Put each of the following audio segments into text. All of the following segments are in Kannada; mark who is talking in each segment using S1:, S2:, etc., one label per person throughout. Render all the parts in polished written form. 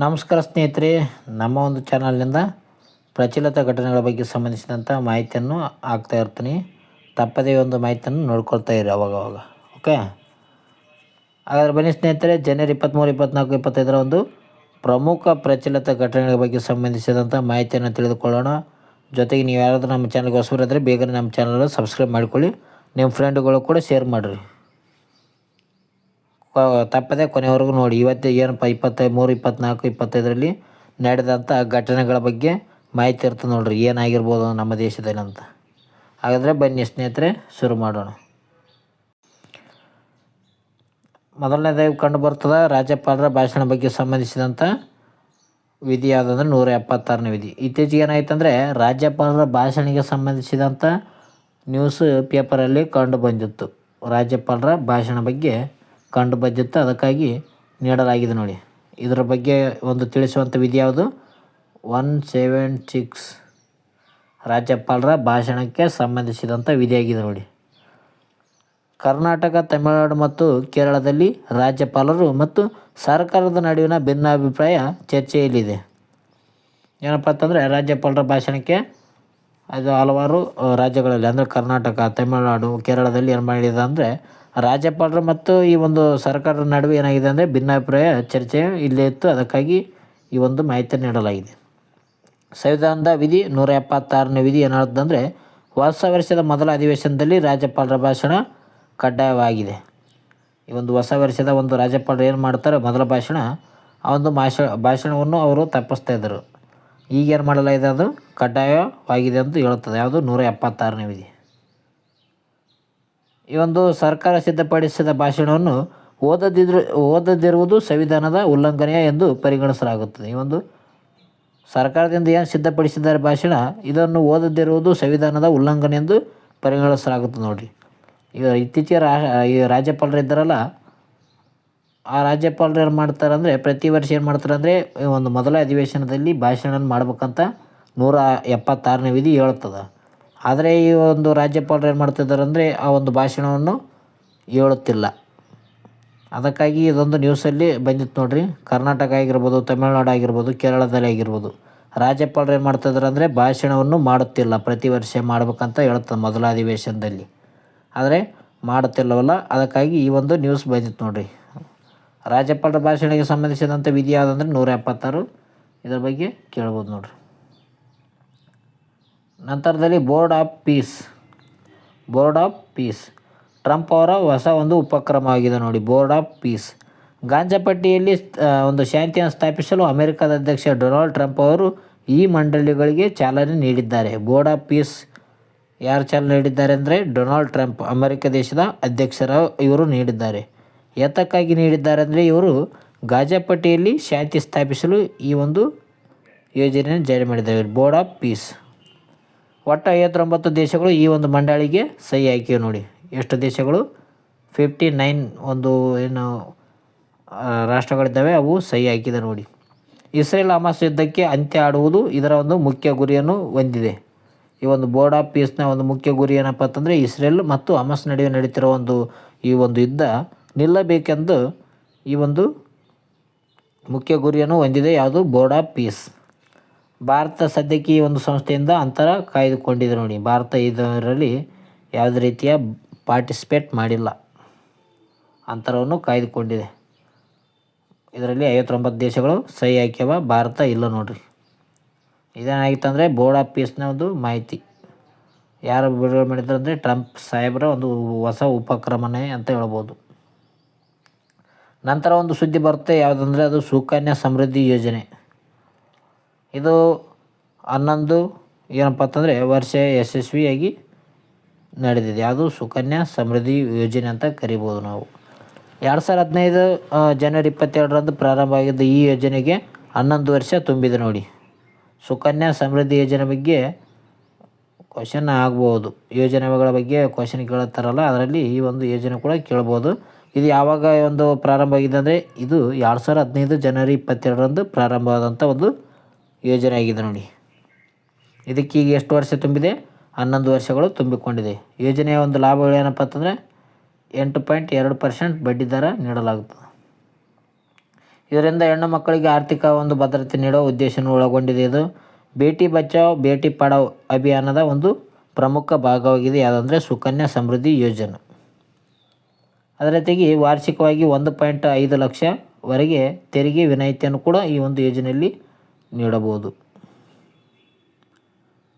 S1: ನಮಸ್ಕಾರ ಸ್ನೇಹಿತರೆ, ನಮ್ಮ ಒಂದು ಚಾನಲ್ನಿಂದ ಪ್ರಚಲಿತ ಘಟನೆಗಳ ಬಗ್ಗೆ ಸಂಬಂಧಿಸಿದಂಥ ಮಾಹಿತಿಯನ್ನು ಹಾಕ್ತಾ ಇರ್ತೀನಿ. ತಪ್ಪದೇ ಒಂದು ಮಾಹಿತಿಯನ್ನು ನೋಡ್ಕೊಳ್ತಾ ಇರಿ ಅವಾಗವಾಗ. ಓಕೆ, ಹಾಗಾದರೆ ಬನ್ನಿ ಸ್ನೇಹಿತರೆ, ಜನವರಿ 23, 24, 25 ಒಂದು ಪ್ರಮುಖ ಪ್ರಚಲಿತ ಘಟನೆಗಳ ಬಗ್ಗೆ ಸಂಬಂಧಿಸಿದಂಥ ಮಾಹಿತಿಯನ್ನು ತಿಳಿದುಕೊಳ್ಳೋಣ. ಜೊತೆಗೆ ನೀವು ಯಾರಾದರೂ ನಮ್ಮ ಚಾನಲ್ಗೆ ಹೊಸಬರಿದ್ದರೆ ಬೇಗನೆ ನಮ್ಮ ಚಾನಲ್ ಸಬ್ಸ್ಕ್ರೈಬ್ ಮಾಡಿಕೊಳ್ಳಿ. ನಿಮ್ಮ ಫ್ರೆಂಡ್ಗಳು ಕೂಡ ಶೇರ್ ಮಾಡಿರಿ. ತಪ್ಪದೆ ಕೊನೆವರೆಗೂ ನೋಡಿ. ಇವತ್ತು ಏನಪ್ಪ 23, 24, 25ರಲ್ಲಿ ನಡೆದಂಥ ಘಟನೆಗಳ ಬಗ್ಗೆ ಮಾಹಿತಿ ಇರ್ತದೆ ನೋಡಿರಿ, ಏನಾಗಿರ್ಬೋದು ನಮ್ಮ ದೇಶದಲ್ಲಿ ಅಂತ. ಹಾಗಾದರೆ ಬನ್ನಿ ಸ್ನೇಹಿತರೆ, ಶುರು ಮಾಡೋಣ. ಮೊದಲನೇದಾಗಿ ಕಂಡು ಬರ್ತದೆ ರಾಜ್ಯಪಾಲರ ಭಾಷಣ ಬಗ್ಗೆ ಸಂಬಂಧಿಸಿದಂಥ ವಿಧಿ ಯಾವುದಂದ್ರೆ 176ನೇ ವಿಧಿ. ಇತ್ತೀಚೆಗೆ ಏನಾಯ್ತಂದರೆ ರಾಜ್ಯಪಾಲರ ಭಾಷಣಿಗೆ ಸಂಬಂಧಿಸಿದಂಥ ನ್ಯೂಸ್ ಪೇಪರಲ್ಲಿ ಕಂಡು ಬಂದಿತ್ತು. ರಾಜ್ಯಪಾಲರ ಭಾಷಣ ಬಗ್ಗೆ ಕಂಡು ಬಂದಿತ್ತು, ಅದಕ್ಕಾಗಿ ನೀಡಲಾಗಿದೆ ನೋಡಿ. ಇದರ ಬಗ್ಗೆ ಒಂದು ತಿಳಿಸುವಂಥ ವಿಧಿ ಯಾವುದು? 176 ರಾಜ್ಯಪಾಲರ ಭಾಷಣಕ್ಕೆ ಸಂಬಂಧಿಸಿದಂಥ ವಿಧಿಯಾಗಿದೆ ನೋಡಿ. ಕರ್ನಾಟಕ, ತಮಿಳುನಾಡು ಮತ್ತು ಕೇರಳದಲ್ಲಿ ರಾಜ್ಯಪಾಲರು ಮತ್ತು ಸರ್ಕಾರದ ನಡುವಿನ ಭಿನ್ನಾಭಿಪ್ರಾಯ ಚರ್ಚೆಯಲ್ಲಿದೆ. ಏನಪ್ಪ ಅಂತಂದರೆ ರಾಜ್ಯಪಾಲರ ಭಾಷಣಕ್ಕೆ ಅದು ಹಲವಾರು ರಾಜ್ಯಗಳಲ್ಲಿ ಅಂದರೆ ಕರ್ನಾಟಕ, ತಮಿಳುನಾಡು, ಕೇರಳದಲ್ಲಿ ಏನು ಮಾಡಿದೆ ಅಂದರೆ ರಾಜ್ಯಪಾಲರು ಮತ್ತು ಈ ಒಂದು ಸರ್ಕಾರದ ನಡುವೆ ಏನಾಗಿದೆ ಅಂದರೆ ಭಿನ್ನಾಭಿಪ್ರಾಯ ಚರ್ಚೆ ಇಲ್ಲೇ ಇತ್ತು, ಅದಕ್ಕಾಗಿ ಈ ಒಂದು ಮಾಹಿತಿ ನೀಡಲಾಗಿದೆ. ಸಂವಿಧಾನದ ವಿಧಿ 176ನೇ ವಿಧಿ ಏನು ಹೇಳುತ್ತಂದರೆ ಹೊಸ ವರ್ಷದ ಮೊದಲ ಅಧಿವೇಶನದಲ್ಲಿ ರಾಜ್ಯಪಾಲರ ಭಾಷಣ ಕಡ್ಡಾಯವಾಗಿದೆ. ಈ ಒಂದು ಹೊಸ ವರ್ಷದ ಒಂದು ರಾಜ್ಯಪಾಲರು ಏನು ಮಾಡ್ತಾರೆ ಮೊದಲ ಭಾಷಣ, ಆ ಒಂದು ಭಾಷಣವನ್ನು ಅವರು ತಪ್ಪಿಸ್ತಾ ಇದ್ದರು. ಈಗೇನು ಮಾಡಲಾಗಿದೆ, ಅದು ಕಡ್ಡಾಯವಾಗಿದೆ ಅಂತ ಹೇಳುತ್ತದೆ. ಯಾವುದು? 176ನೇ ವಿಧಿ. ಈ ಒಂದು ಸರ್ಕಾರ ಸಿದ್ಧಪಡಿಸಿದ ಭಾಷಣವನ್ನು ಓದದಿರುವುದು ಸಂವಿಧಾನದ ಉಲ್ಲಂಘನೆಯ ಎಂದು ಪರಿಗಣಿಸಲಾಗುತ್ತದೆ. ಈ ಒಂದು ಸರ್ಕಾರದಿಂದ ಏನು ಸಿದ್ಧಪಡಿಸಿದ್ದಾರೆ ಭಾಷಣ, ಇದನ್ನು ಓದದಿರುವುದು ಸಂವಿಧಾನದ ಉಲ್ಲಂಘನೆ ಎಂದು ಪರಿಗಣಿಸಲಾಗುತ್ತದೆ ನೋಡಿರಿ. ಈಗ ಇತ್ತೀಚೆಗೆ ಈ ರಾಜ್ಯಪಾಲರು ಇದ್ದಾರಲ್ಲ, ಆ ರಾಜ್ಯಪಾಲರು ಏನು ಮಾಡ್ತಾರೆ ಅಂದರೆ ಪ್ರತಿ ವರ್ಷ ಏನು ಮಾಡ್ತಾರೆ ಅಂದರೆ ಒಂದು ಮೊದಲ ಅಧಿವೇಶನದಲ್ಲಿ ಭಾಷಣ ಮಾಡ್ಬೇಕಂತ 176ನೇ ವಿಧಿ ಹೇಳುತ್ತದೆ. ಆದರೆ ಈ ಒಂದು ರಾಜ್ಯಪಾಲರು ಏನು ಮಾಡ್ತಿದ್ದಾರೆ ಅಂದರೆ ಆ ಒಂದು ಭಾಷಣವನ್ನು ಹೇಳುತ್ತಿಲ್ಲ. ಅದಕ್ಕಾಗಿ ಇದೊಂದು ನ್ಯೂಸಲ್ಲಿ ಬಂದಿತ್ತು ನೋಡಿರಿ. ಕರ್ನಾಟಕ ಆಗಿರ್ಬೋದು, ತಮಿಳುನಾಡು ಆಗಿರ್ಬೋದು, ಕೇರಳದಲ್ಲಿ ಆಗಿರ್ಬೋದು, ರಾಜ್ಯಪಾಲರು ಏನು ಮಾಡ್ತಿದ್ದಾರೆ ಅಂದರೆ ಭಾಷಣವನ್ನು ಮಾಡುತ್ತಿಲ್ಲ. ಪ್ರತಿ ವರ್ಷ ಮಾಡ್ಬೇಕಂತ ಹೇಳ್ತದೆ ಮೊದಲ ಅಧಿವೇಶನದಲ್ಲಿ, ಆದರೆ ಮಾಡುತ್ತಿಲ್ಲವಲ್ಲ, ಅದಕ್ಕಾಗಿ ಈ ಒಂದು ನ್ಯೂಸ್ ಬಂದಿತ್ತು ನೋಡಿರಿ. ರಾಜ್ಯಪಾಲರ ಭಾಷಣಕ್ಕೆ ಸಂಬಂಧಿಸಿದಂಥ ವಿಧಿ ಯಾವುದಂದ್ರೆ 176. ಇದರ ಬಗ್ಗೆ ಕೇಳ್ಬೋದು ನೋಡಿರಿ. ನಂತರದಲ್ಲಿ ಬೋರ್ಡ್ ಆಫ್ ಪೀಸ್ ಟ್ರಂಪ್ ಅವರ ಹೊಸ ಒಂದು ಉಪಕ್ರಮವಾಗಿದೆ ನೋಡಿ. ಬೋರ್ಡ್ ಆಫ್ ಪೀಸ್ ಗಾಂಜಾ ಪಟ್ಟಿಯಲ್ಲಿ ಒಂದು ಶಾಂತಿಯನ್ನು ಸ್ಥಾಪಿಸಲು ಅಮೆರಿಕದ ಅಧ್ಯಕ್ಷ ಡೊನಾಲ್ಡ್ ಟ್ರಂಪ್ ಅವರು ಈ ಮಂಡಳಿಗಳಿಗೆ ಚಾಲನೆ ನೀಡಿದ್ದಾರೆ. ಬೋರ್ಡ್ ಆಫ್ ಪೀಸ್ ಯಾರು ಚಾಲನೆ ನೀಡಿದ್ದಾರೆ ಅಂದರೆ ಡೊನಾಲ್ಡ್ ಟ್ರಂಪ್, ಅಮೆರಿಕ ದೇಶದ ಅಧ್ಯಕ್ಷರ ಇವರು ನೀಡಿದ್ದಾರೆ. ಏತಕ್ಕಾಗಿ ನೀಡಿದ್ದಾರೆ ಅಂದರೆ ಇವರು ಗಾಂಜಾ ಪಟ್ಟಿಯಲ್ಲಿ ಶಾಂತಿ ಸ್ಥಾಪಿಸಲು ಈ ಒಂದು ಯೋಜನೆಯನ್ನು ಜಾರಿ ಮಾಡಿದ್ದಾರೆ. ಬೋರ್ಡ್ ಆಫ್ ಪೀಸ್ ಒಟ್ಟು 59 ದೇಶಗಳು ಈ ಒಂದು ಮಂಡಳಿಗೆ ಸಹಿ ಹಾಕಿವೆ ನೋಡಿ. ಎಷ್ಟು ದೇಶಗಳು? 59 ಒಂದು ಏನು ರಾಷ್ಟ್ರಗಳಿದ್ದಾವೆ, ಅವು ಸಹಿ ಹಾಕಿದೆ ನೋಡಿ. ಇಸ್ರೇಲ್ ಹಮಾಸ್ ಯುದ್ಧಕ್ಕೆ ಅಂತ್ಯ ಆಡುವುದು ಇದರ ಒಂದು ಮುಖ್ಯ ಗುರಿಯನ್ನು ಹೊಂದಿದೆ. ಈ ಒಂದು ಬೋರ್ಡ್ ಆಫ್ ಪೀಸ್ನ ಒಂದು ಮುಖ್ಯ ಗುರಿ ಏನಪ್ಪ ಅಂತಂದರೆ ಇಸ್ರೇಲ್ ಮತ್ತು ಹಮಾಸ್ ನಡುವೆ ನಡೀತಿರೋ ಈ ಒಂದು ಯುದ್ಧ ನಿಲ್ಲಬೇಕೆಂದು ಈ ಒಂದು ಮುಖ್ಯ ಗುರಿಯನ್ನು ಹೊಂದಿದೆ. ಯಾವುದು? Board of piece. ಭಾರತ ಸದ್ಯಕ್ಕೆ ಈ ಒಂದು ಸಂಸ್ಥೆಯಿಂದ ಅಂತರ ಕಾಯ್ದುಕೊಂಡಿದೆ ನೋಡಿ. ಭಾರತ ಇದರಲ್ಲಿ ಯಾವುದೇ ರೀತಿಯ ಪಾರ್ಟಿಸಿಪೇಟ್ ಮಾಡಿಲ್ಲ, ಅಂತರವನ್ನು ಕಾಯ್ದುಕೊಂಡಿದೆ. ಇದರಲ್ಲಿ 59 ದೇಶಗಳು ಸಹಿ ಹಾಕ್ಯವ, ಭಾರತ ಇಲ್ಲ ನೋಡಿರಿ. ಇದೇನಾಗಿತ್ತು ಅಂದರೆ ಬೋರ್ಡ್ ಆಫ್ ಪೀಸ್ನ ಒಂದು ಮಾಹಿತಿ ಯಾರು ಬಿಡುಗಡೆ ಮಾಡಿದ್ರು ಅಂದರೆ ಟ್ರಂಪ್ ಸಾಹೇಬರ ಒಂದು ಹೊಸ ಉಪಕ್ರಮನೇ ಅಂತ ಹೇಳ್ಬೋದು. ನಂತರ ಒಂದು ಸುದ್ದಿ ಬರುತ್ತೆ, ಯಾವುದಂದರೆ ಅದು ಸುಕನ್ಯಾ ಸಮೃದ್ಧಿ ಯೋಜನೆ. ಇದು 11 ಏನಪ್ಪ ಅಂತಂದರೆ ವರ್ಷ ಯಶಸ್ವಿಯಾಗಿ ನಡೆದಿದೆ. ಯಾವುದು? ಸುಕನ್ಯಾ ಸಮೃದ್ಧಿ ಯೋಜನೆ ಅಂತ ಕರಿಬೋದು ನಾವು. 2015 ಜನವರಿ 22ರಂದು ಪ್ರಾರಂಭವಾಗಿದ್ದ ಈ ಯೋಜನೆಗೆ 11 ವರ್ಷ ತುಂಬಿದೆ ನೋಡಿ. ಸುಕನ್ಯಾ ಸಮೃದ್ಧಿ ಯೋಜನೆ ಬಗ್ಗೆ ಕ್ವಶನ್ ಆಗ್ಬೋದು. ಯೋಜನೆಗಳ ಬಗ್ಗೆ ಕ್ವಶನ್ ಕೇಳುತ್ತಾರಲ್ಲ, ಅದರಲ್ಲಿ ಈ ಒಂದು ಯೋಜನೆ ಕೂಡ ಕೇಳ್ಬೋದು. ಇದು ಯಾವಾಗ ಒಂದು ಪ್ರಾರಂಭ ಆಗಿದೆ ಅಂದರೆ ಇದು 2015 ಜನವರಿ 22ರಂದು ಪ್ರಾರಂಭವಾದಂಥ ಒಂದು ಯೋಜನೆ ಆಗಿದೆ ನೋಡಿ. ಇದಕ್ಕೀಗ ಎಷ್ಟು ವರ್ಷ ತುಂಬಿದೆ? 11 ವರ್ಷಗಳು ತುಂಬಿಕೊಂಡಿದೆ. ಯೋಜನೆಯ ಒಂದು ಲಾಭಗಳು ಏನಪ್ಪ ಅಂತಂದರೆ 8.2% ಬಡ್ಡಿ ದರ ನೀಡಲಾಗುತ್ತದೆ. ಇದರಿಂದ ಹೆಣ್ಣು ಮಕ್ಕಳಿಗೆ ಆರ್ಥಿಕ ಒಂದು ಭದ್ರತೆ ನೀಡುವ ಉದ್ದೇಶವನ್ನು ಒಳಗೊಂಡಿದೆ. ಇದು ಬೇಟಿ ಬಚಾವ್ ಬೇಟಿ ಪಢಾವ್ ಅಭಿಯಾನದ ಒಂದು ಪ್ರಮುಖ ಭಾಗವಾಗಿದೆ. ಯಾವುದಂದರೆ ಸುಕನ್ಯಾ ಸಮೃದ್ಧಿ ಯೋಜನೆ. ಅದರ ಜೊತೆಗೆ ವಾರ್ಷಿಕವಾಗಿ 1.5 ಲಕ್ಷವರೆಗೆ ತೆರಿಗೆ ವಿನಾಯಿತಿಯನ್ನು ಕೂಡ ಈ ಒಂದು ಯೋಜನೆಯಲ್ಲಿ ನೀಡಬಹುದು.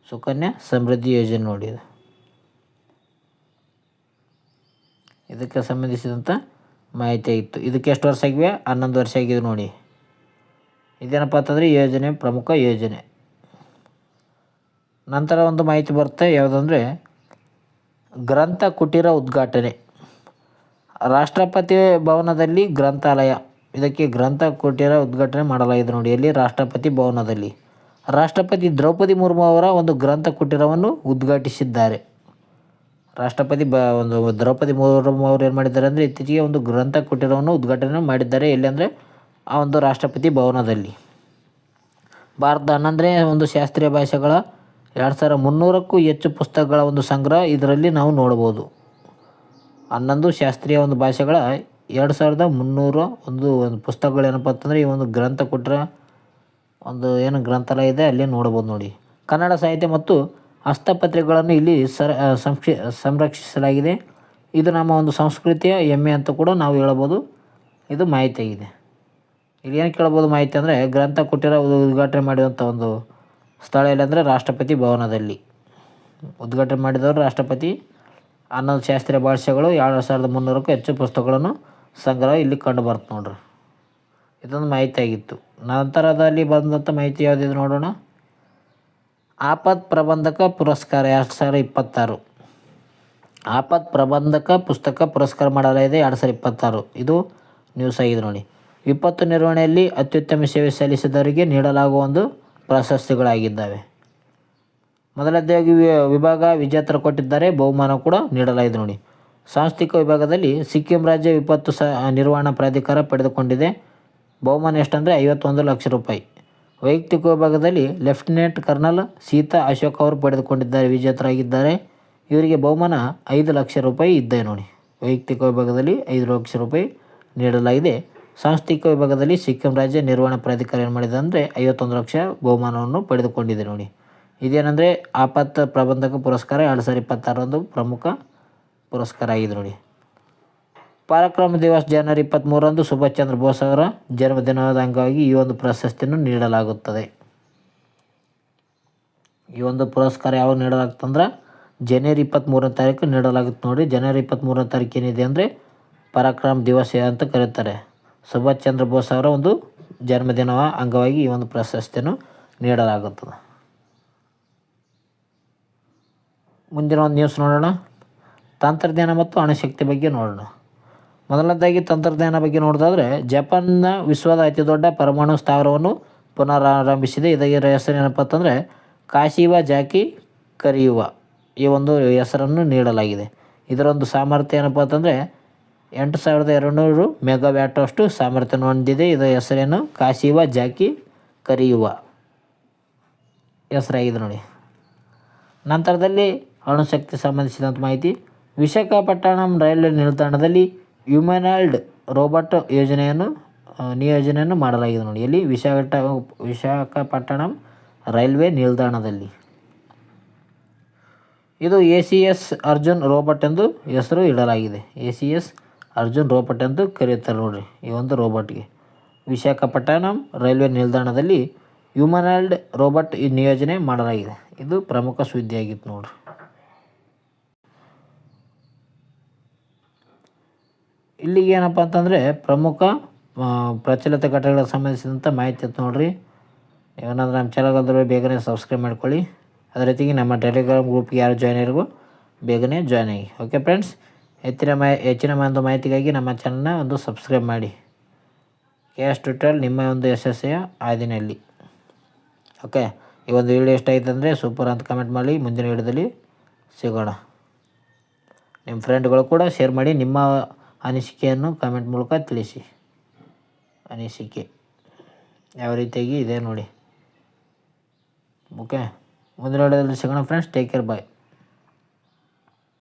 S1: ಸುಕನ್ಯಾ ಸಮೃದ್ಧಿ ಯೋಜನೆ ನೋಡಿ, ಇದಕ್ಕೆ ಸಂಬಂಧಿಸಿದಂಥ ಮಾಹಿತಿ ಆಗಿತ್ತು. ಇದಕ್ಕೆ ಎಷ್ಟು ವರ್ಷ ಆಗಿವೆ? 11 ವರ್ಷ ಆಗಿದೆ ನೋಡಿ. ಇದೇನಪ್ಪ ಅಂತಂದರೆ ಈ ಯೋಜನೆ ಪ್ರಮುಖ ಯೋಜನೆ. ನಂತರ ಒಂದು ಮಾಹಿತಿ ಬರುತ್ತೆ, ಯಾವುದಂದರೆ ಗ್ರಂಥ ಕುಟೀರ ಉದ್ಘಾಟನೆ. ರಾಷ್ಟ್ರಪತಿ ಭವನದಲ್ಲಿ ಗ್ರಂಥಾಲಯ, ಇದಕ್ಕೆ ಗ್ರಂಥ ಕುಟೀರ ಉದ್ಘಾಟನೆ ಮಾಡಲಾಗಿದೆ ನೋಡಿ. ಎಲ್ಲಿ? ರಾಷ್ಟ್ರಪತಿ ಭವನದಲ್ಲಿ. ರಾಷ್ಟ್ರಪತಿ ದ್ರೌಪದಿ ಮುರ್ಮು ಅವರ ಒಂದು ಗ್ರಂಥ ಕುಟೀರವನ್ನು ಉದ್ಘಾಟಿಸಿದ್ದಾರೆ. ರಾಷ್ಟ್ರಪತಿ ದ್ರೌಪದಿ ಮುರ್ಮು ಅವರು ಏನು ಮಾಡಿದ್ದಾರೆ ಅಂದರೆ ಇತ್ತೀಚೆಗೆ ಒಂದು ಗ್ರಂಥ ಕುಟೀರವನ್ನು ಉದ್ಘಾಟನೆ ಮಾಡಿದ್ದಾರೆ. ಎಲ್ಲಿ ಅಂದರೆ ಆ ಒಂದು ರಾಷ್ಟ್ರಪತಿ ಭವನದಲ್ಲಿ. ಭಾರತದ 11ನೇ ಒಂದು ಶಾಸ್ತ್ರೀಯ ಭಾಷೆಗಳ 2300ಕ್ಕೂ ಹೆಚ್ಚು ಪುಸ್ತಕಗಳ ಒಂದು ಸಂಗ್ರಹ ಇದರಲ್ಲಿ ನಾವು ನೋಡ್ಬೋದು. 11 ಶಾಸ್ತ್ರೀಯ ಒಂದು ಭಾಷೆಗಳ 2300 ಒಂದು ಪುಸ್ತಕಗಳೇನಪ್ಪ ಅಂತಂದರೆ ಈ ಒಂದು ಗ್ರಂಥ ಕುಟೀರ ಒಂದು ಏನು ಗ್ರಂಥಾಲಯ ಇದೆ ಅಲ್ಲಿ ನೋಡ್ಬೋದು ನೋಡಿ. ಕನ್ನಡ ಸಾಹಿತ್ಯ ಮತ್ತು ಹಸ್ತಪತ್ರಿಕೆಗಳನ್ನು ಇಲ್ಲಿ ಸಂರಕ್ಷಿಸಲಾಗಿದೆ. ಇದು ನಮ್ಮ ಒಂದು ಸಂಸ್ಕೃತಿಯ ಹೆಮ್ಮೆ ಅಂತ ಕೂಡ ನಾವು ಹೇಳ್ಬೋದು. ಇದು ಮಾಹಿತಿ ಆಗಿದೆ. ಇಲ್ಲಿ ಏನು ಕೇಳ್ಬೋದು ಮಾಹಿತಿ ಅಂದರೆ ಗ್ರಂಥ ಕುಟೀರ ಉದ್ಘಾಟನೆ ಮಾಡಿದಂಥ ಒಂದು ಸ್ಥಳ ಎಲ್ಲಂದರೆ ರಾಷ್ಟ್ರಪತಿ ಭವನದಲ್ಲಿ ಉದ್ಘಾಟನೆ ಮಾಡಿದವರು ರಾಷ್ಟ್ರಪತಿ. 11 ಶಾಸ್ತ್ರೀಯ ಭಾಷೆಗಳು 2300ಕ್ಕೂ ಹೆಚ್ಚು ಪುಸ್ತಕಗಳನ್ನು ಸಂಗ್ರಹ ಇಲ್ಲಿ ಕಂಡು ಬರುತ್ತೆ ನೋಡ್ರಿ. ಇದೊಂದು ಮಾಹಿತಿ ಆಗಿತ್ತು. ನಂತರದಲ್ಲಿ ಬಂದಂಥ ಮಾಹಿತಿ ಯಾವುದಿದೆ ನೋಡೋಣ. ಆಪತ್ ಪ್ರಬಂಧಕ ಪುರಸ್ಕಾರ 2026. ಆಪತ್ ಪ್ರಬಂಧಕ ಪುಸ್ತಕ ಪುರಸ್ಕಾರ ಮಾಡಲಾಗಿದೆ 2026. ಇದು ನ್ಯೂಸ್ ಆಗಿದೆ ನೋಡಿ. ವಿಪತ್ತು ನಿರ್ವಹಣೆಯಲ್ಲಿ ಅತ್ಯುತ್ತಮ ಸೇವೆ ಸಲ್ಲಿಸಿದವರಿಗೆ ನೀಡಲಾಗುವ ಒಂದು ಪ್ರಶಸ್ತಿಗಳಾಗಿದ್ದಾವೆ. ಮೊದಲನೇದಾಗಿ ವಿಭಾಗ ವಿಜೇತರು ಕೊಟ್ಟಿದ್ದಾರೆ. ಬಹುಮಾನ ಕೂಡ ನೀಡಲಾಗಿದೆ ನೋಡಿ. ಸಾಂಸ್ಥಿಕ ವಿಭಾಗದಲ್ಲಿ ಸಿಕ್ಕಿಂ ರಾಜ್ಯ ವಿಪತ್ತು ನಿರ್ವಹಣಾ ಪ್ರಾಧಿಕಾರ ಪಡೆದುಕೊಂಡಿದೆ. ಬಹುಮಾನ ಎಷ್ಟಂದರೆ 51 ಲಕ್ಷ ರೂಪಾಯಿ. ವೈಯಕ್ತಿಕ ವಿಭಾಗದಲ್ಲಿ ಲೆಫ್ಟಿನೆಂಟ್ ಕರ್ನಲ್ ಸೀತಾ ಅಶೋಕ್ ಅವರು ಪಡೆದುಕೊಂಡಿದ್ದಾರೆ, ವಿಜೇತರಾಗಿದ್ದಾರೆ. ಇವರಿಗೆ ಬಹುಮಾನ 5 ಲಕ್ಷ ರೂಪಾಯಿ ಇದ್ದೆ ನೋಡಿ. ವೈಯಕ್ತಿಕ ವಿಭಾಗದಲ್ಲಿ 5 ಲಕ್ಷ ರೂಪಾಯಿ ನೀಡಲಾಗಿದೆ. ಸಾಂಸ್ಥಿಕ ವಿಭಾಗದಲ್ಲಿ ಸಿಕ್ಕಿಂ ರಾಜ್ಯ ನಿರ್ವಹಣಾ ಪ್ರಾಧಿಕಾರ ಏನು ಮಾಡಿದೆ ಅಂದರೆ 51 ಲಕ್ಷ ಬಹುಮಾನವನ್ನು ಪಡೆದುಕೊಂಡಿದೆ ನೋಡಿ. ಇದೇನೆಂದರೆ ಆಪತ್ ಪ್ರಬಂಧಕ ಪುರಸ್ಕಾರ 2026 ಒಂದು ಪ್ರಮುಖ ಪುರಸ್ಕಾರ ಆಗಿದೆ ನೋಡಿ. ಪರಾಕ್ರಮ ದಿವಸ್ ಜನವರಿ 23ರಂದು ಸುಭಾಷ್ ಚಂದ್ರ ಬೋಸ್ ಅವರ ಜನ್ಮದಿನದ ಅಂಗವಾಗಿ ಈ ಒಂದು ಪ್ರಶಸ್ತಿಯನ್ನು ನೀಡಲಾಗುತ್ತದೆ. ಈ ಒಂದು ಪುರಸ್ಕಾರ ಯಾವಾಗ ನೀಡಲಾಗುತ್ತಂದ್ರೆ ಜನವರಿ 23ನೇ ತಾರೀಕು ನೀಡಲಾಗುತ್ತೆ ನೋಡಿ. ಜನವರಿ 23ನೇ ತಾರೀಕು ಏನಿದೆ ಅಂದರೆ ಪರಾಕ್ರಮ ದಿವಸ ಅಂತ ಕರೀತಾರೆ. ಸುಭಾಷ್ ಚಂದ್ರ ಬೋಸ್ ಅವರ ಒಂದು ಜನ್ಮದಿನದ ಅಂಗವಾಗಿ ಈ ಒಂದು ಪ್ರಶಸ್ತಿಯನ್ನು ನೀಡಲಾಗುತ್ತದೆ. ಮುಂದಿನ ಒಂದು ನ್ಯೂಸ್ ನೋಡೋಣ. ತಂತ್ರಜ್ಞಾನ ಮತ್ತು ಅಣುಶಕ್ತಿ ಬಗ್ಗೆ ನೋಡೋಣ. ಮೊದಲನೇದಾಗಿ ತಂತ್ರಜ್ಞಾನ ಬಗ್ಗೆ ನೋಡೋದಾದರೆ ಜಪಾನ್ನ ವಿಶ್ವದ ಅತಿ ದೊಡ್ಡ ಪರಮಾಣು ಸ್ಥಾವರವನ್ನು ಪುನರಾರಂಭಿಸಿದೆ. ಇದರ ಹೆಸರು ಏನಪ್ಪ ಅಂತಂದರೆ ಕಾಶಿವಾ ಜಾಕಿ ಕರಿಯುವ ಈ ಒಂದು ಹೆಸರನ್ನು ನೀಡಲಾಗಿದೆ. ಇದರೊಂದು ಸಾಮರ್ಥ್ಯ ಏನಪ್ಪ ಅಂತಂದರೆ 8200 ಮೆಗಾವ್ಯಾಟ್ ಅಷ್ಟು ಸಾಮರ್ಥ್ಯವನ್ನು ಹೊಂದಿದೆ. ಇದರ ಹೆಸರೇನು? ಕಾಶಿವಾ ಜಾಕಿ ಕರಿಯುವ ಹೆಸರಾಗಿದೆ ನೋಡಿ. ನಂತರದಲ್ಲಿ ಅಣುಶಕ್ತಿ ಸಂಬಂಧಿಸಿದಂಥ ಮಾಹಿತಿ. ವಿಶಾಖಪಟ್ಟಣಂ ರೈಲ್ವೆ ನಿಲ್ದಾಣದಲ್ಲಿ ಹ್ಯೂಮನಾಯ್ಡ್ ರೋಬೋಟ್ ನಿಯೋಜನೆಯನ್ನು ಮಾಡಲಾಗಿದೆ ನೋಡಿ. ಎಲ್ಲಿ? ವಿಶಾಖಪಟ್ಟಣಂ ರೈಲ್ವೆ ನಿಲ್ದಾಣದಲ್ಲಿ. ಇದು ACS ಅರ್ಜುನ್ ರೋಬೋಟ್ ಎಂದು ಹೆಸರು ಇಡಲಾಗಿದೆ. ACS ಅರ್ಜುನ್ ರೋಬೋಟ್ ಎಂದು ಕರೆಯುತ್ತಾರೆ ನೋಡಿರಿ ಈ ಒಂದು ರೋಬೋಟ್ಗೆ. ವಿಶಾಖಪಟ್ಟಣಂ ರೈಲ್ವೆ ನಿಲ್ದಾಣದಲ್ಲಿ ಹ್ಯೂಮನಾಯ್ಡ್ ರೋಬೋಟ್ ನಿಯೋಜನೆ ಮಾಡಲಾಗಿದೆ. ಇದು ಪ್ರಮುಖ ಸುದ್ದಿಯಾಗಿತ್ತು ನೋಡಿರಿ. ಇಲ್ಲಿಗೆ ಏನಪ್ಪ ಅಂತಂದರೆ ಪ್ರಮುಖ ಪ್ರಚಲಿತ ಘಟನೆಗಳಿಗೆ ಸಂಬಂಧಿಸಿದಂಥ ಮಾಹಿತಿ ಇತ್ತು ನೋಡಿರಿ. ಏನಾದರೂ ನಮ್ಮ ಚಾನಲ್ಗಾದ್ರೆ ಬೇಗನೆ ಸಬ್ಸ್ಕ್ರೈಬ್ ಮಾಡ್ಕೊಳ್ಳಿ. ಅದೇ ರೀತಿಗೆ ನಮ್ಮ ಟೆಲಿಗ್ರಾಮ್ ಗ್ರೂಪ್ಗೆ ಯಾರು ಜಾಯ್ನ್ ಆಗಿರ್ಗೋ ಬೇಗನೆ ಜಾಯ್ನ್ ಆಗಿ. ಓಕೆ ಫ್ರೆಂಡ್ಸ್, ಹೆಚ್ಚಿನ ಒಂದು ಮಾಹಿತಿಗಾಗಿ ನಮ್ಮ ಚಾನಲ್ನ ಒಂದು ಸಬ್ಸ್ಕ್ರೈಬ್ ಮಾಡಿ. KS ಟ್ಯುಟೋರಿಯಲ್ ನಿಮ್ಮ ಒಂದು ಯಶಸ್ಸಿನ ಹಾದಿನಲ್ಲಿ. ಓಕೆ, ಈ ಒಂದು ವಿಡಿಯೋ ಇಷ್ಟ ಆಯ್ತು ಅಂದರೆ ಸೂಪರ್ ಅಂತ ಕಮೆಂಟ್ ಮಾಡಿ. ಮುಂದಿನ ವಿಡಿಯೋದಲ್ಲಿ ಸಿಗೋಣ. ನಿಮ್ಮ ಫ್ರೆಂಡ್ಗಳು ಕೂಡ ಶೇರ್ ಮಾಡಿ. ನಿಮ್ಮ ಅನಿಸಿಕೆಯನ್ನು ಕಮೆಂಟ್ ಮೂಲಕ ತಿಳಿಸಿ. ಅನಿಸಿಕೆ ಯಾವ ರೀತಿಯಾಗಿ ಇದೆ ನೋಡಿ. ಓಕೆ, ಮುಂದಿನ ವಿಡಿಯೋದಲ್ಲಿ ಸಿಗೋಣ ಫ್ರೆಂಡ್ಸ್. ಟೇಕ್ ಕೇರ್, ಬಾಯ್.